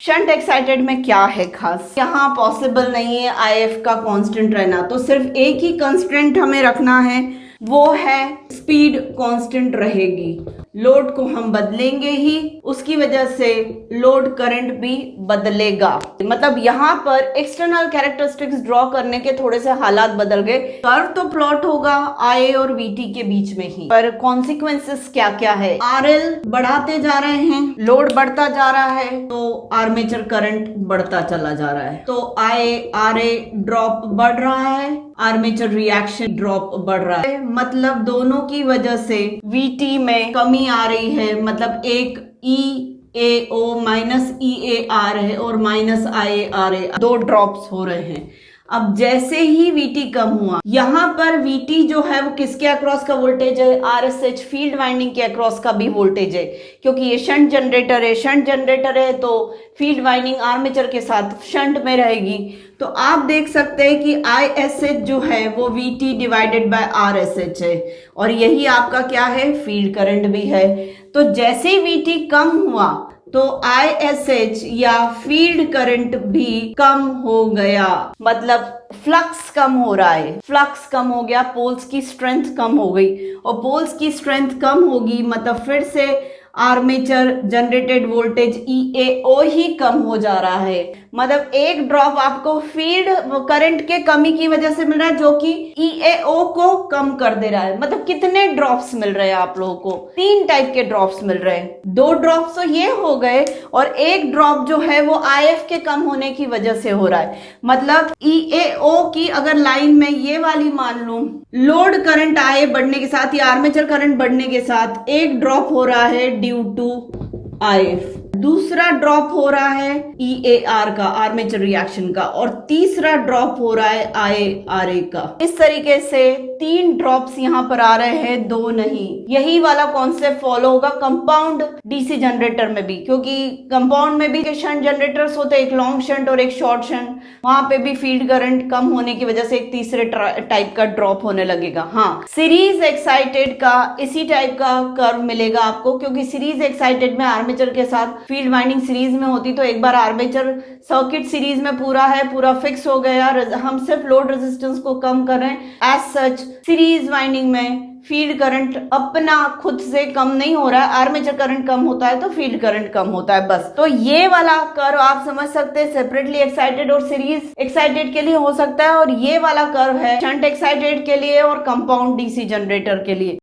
Shunt excited में क्या है खास? यहाँ पॉसिबल नहीं है आईएफ का कांस्टेंट रहना, तो सिर्फ एक ही कांस्टेंट हमें रखना है, वो है स्पीड कांस्टेंट रहेगी। लोड को हम बदलेंगे ही, उसकी वजह से लोड करंट भी बदलेगा। मतलब यहाँ पर एक्सटर्नल कैरेक्टरिस्टिक्स ड्रॉ करने के थोड़े से हालात बदल गए। कर्व तो प्लॉट होगा आई और वीटी के बीच में ही, पर कॉन्सिक्वेंसेस क्या क्या है? आरएल बढ़ाते जा रहे हैं, लोड बढ़ता जा रहा है, तो आर्मेचर करंट बढ़ता चला जा रहा है, तो आई आरए ड्रॉप बढ़ रहा है, आर्मेचर रिएक्शन ड्रॉप बढ़ रहा है। मतलब दोनों की वजह से वीटी में कमी आ रही है। मतलब एक EAO माइनस EAR है और माइनस IARA, दो ड्रॉप्स हो रहे हैं। अब जैसे ही VT कम हुआ, यहां पर VT जो है वो किसके अक्रॉस का वोल्टेज है? RSH फील्ड वाइंडिंग के अक्रॉस का भी वोल्टेज है, क्योंकि ये शंट जनरेटर है। शंट जनरेटर है तो फील्ड वाइंडिंग आर्मेचर के साथ शंट में रहेगी। तो आप देख सकते हैं कि ISH जो है वो VT डिवाइडेड बाय RSH है, और यही आपका क्या है? फील्ड करंट भी है। तो जैसे ही VT कम हुआ तो ISH या फील्ड करंट भी कम हो गया। मतलब फ्लक्स कम हो रहा है, फ्लक्स कम हो गया, पोल्स की स्ट्रेंथ कम हो गई, और पोल्स की स्ट्रेंथ कम होगी मतलब फिर से आर्मेचर जनरेटेड वोल्टेज EAO ही कम हो जा रहा है। मतलब एक ड्रॉप आपको फील्ड करंट के कमी की वजह से मिल रहा है, जो कि EAO को कम कर दे रहा है। मतलब कितने ड्रॉप्स मिल रहे हैं आप लोगों को? 3 टाइप के ड्रॉप्स मिल रहे हैं। 2 ड्रॉप्स तो ये हो गए, और एक ड्रॉप जो है वो IF के कम होने की वजह से हो रहा है। मतलब EAO की अगर लाइन में ये वाली मान लूं, लोड करंट आए बढ़ने के साथ या आर्मेचर करंट बढ़ने के साथ एक ड्रॉप हो रहा है ड्यू टू IF, दूसरा ड्रॉप हो रहा है EAR का, आर्मेचर रिएक्शन का, और तीसरा ड्रॉप हो रहा है IARA का। इस तरीके से 3 ड्रॉप्स यहाँ पर आ रहे हैं, 2 नहीं। यही वाला कॉन्सेप्ट फॉलो होगा कंपाउंड डीसी जनरेटर में भी, क्योंकि कंपाउंड में भी शंट जनरेटर्स होते हैं, एक लॉन्ग शंट और एक शॉर्ट शंट। वहां पे भी फील्ड करंट कम होने की वजह से एक तीसरे टाइप का ड्रॉप होने लगेगा। हाँ, सीरीज एक्साइटेड का इसी टाइप का कर्व मिलेगा आपको, क्योंकि सीरीज एक्साइटेड में आर्मेचर के साथ फील्ड वाइंडिंग सीरीज में होती, तो एक बार आर्मेचर सर्किट सीरीज में पूरा है, पूरा फिक्स हो गया, हम सिर्फ लोड रेजिस्टेंस को कम कर रहे हैं। एज सच सीरीज वाइंडिंग में फील्ड करंट अपना खुद से कम नहीं हो रहा है, आर्मेचर करंट कम होता है तो फील्ड करंट कम होता है, बस। तो ये वाला कर्व आप समझ सकते हैं, सेपरेटली एक्साइटेड और सीरीज एक्साइटेड के लिए हो सकता है, और ये वाला कर्व है शंट एक्साइटेड के लिए और कंपाउंड डीसी जनरेटर के लिए।